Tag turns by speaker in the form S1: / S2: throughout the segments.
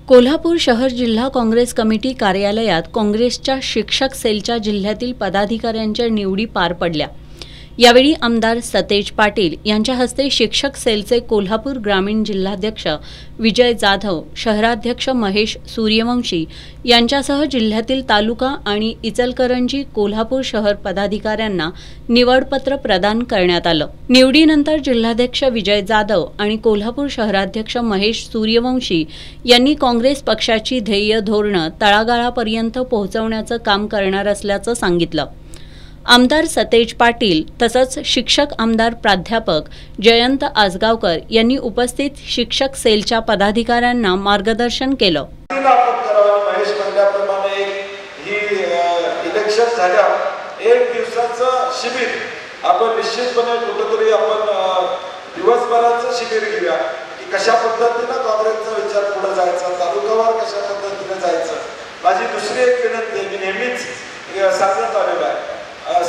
S1: कोल्हापूर शहर जिल्हा काँग्रेस कमिटी कार्यालयात काँग्रेसच्या शिक्षक सेलच्या जिल्ह्यातील पदाधिकाऱ्यांच्या निवडी पार पडल्या। यावेळी आमदार सतेज पाटील यांच्या हस्ते शिक्षक सेलचे कोल्हापूर ग्रामीण जिल्हाध्यक्ष विजय जाधव, शहराध्यक्ष महेश सूर्यवंशी यांच्यासह जिल्ह्यातील तालुका आणि इचलकरंजी कोल्हापूर शहर पदाधिकाऱ्यांना निवडपत्र प्रदान करण्यात आलं। निवडीनंतर जिल्हाध्यक्ष विजय जाधव आणि कोल्हापूर शहराध्यक्ष महेश सूर्यवंशी यांनी काँग्रेस पक्षाची ध्येय धोरणं तळागाळापर्यंत पोहोचवण्याचं काम करणार असल्याचं सांगितलं। आमदार सतेज पाटील तसंच शिक्षक आमदार प्राध्यापक जयंत आजगावकर यांनी उपस्थित शिक्षक सेलच्या पदाधिकाऱ्यांना मार्गदर्शन केलं।
S2: महेश म्हणल्याप्रमाणे ही इलेक्शन झाल्या एक दिवसाचं शिबिर आपण निश्चितपणे कुठेतरी आपण दिवसभराचं शिबिर घेऊया की कशा पद्धतीने काँग्रेसचा विचार पुढे जायचा, तालुकावार कशा पद्धतीने जायचं। माझी दुसरी एक विनंती मी नेहमीच सांगत आलेलो आहे,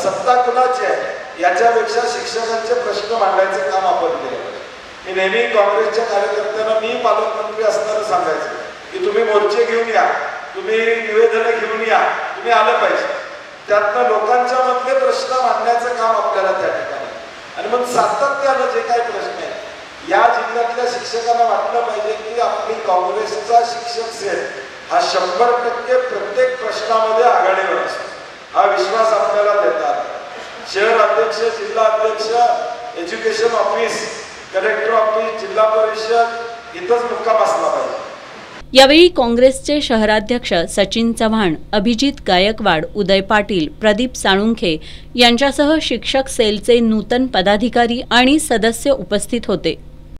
S2: सत्ता कुणाची आहे याच्यापेक्षा शिक्षकांचे प्रश्न मांडायचं काम आपण केलं। मी नेहमी काँग्रेसच्या कार्यकर्त्यांना मी पालकमंत्री असताना सांगायचं की तुम्ही मोर्चे घेऊन या, तुम्ही निवेदनं घेऊन या, तुम्ही आलं पाहिजे। त्यातनं लोकांच्या मधले प्रश्न मांडण्याचं काम आपल्याला त्या ठिकाणी आणि मग सातत्यानं जे काही प्रश्न आहेत या जिल्ह्यातल्या शिक्षकांना वाटलं पाहिजे की आपली काँग्रेसचा शिक्षक सेल हा 100% प्रत्येक प्रश्नामध्ये आघाडीवर असतो, हा विश्वास आपल्याला देतात। शहर अध्यक्ष, जिल्हा अध्यक्ष, एज्युकेशन ऑफिस, कलेक्टर ऑफिस, जिल्हा परिषद इथंच मुक्काम असला पाहिजे।
S1: यावेळी काँग्रेसचे शहराध्यक्ष सचिन चव्हाण, अभिजित गायकवाड, उदय पाटील, प्रदीप साळुंखे यांच्यासह शिक्षक सेलचे नूतन पदाधिकारी आणि सदस्य उपस्थित होते।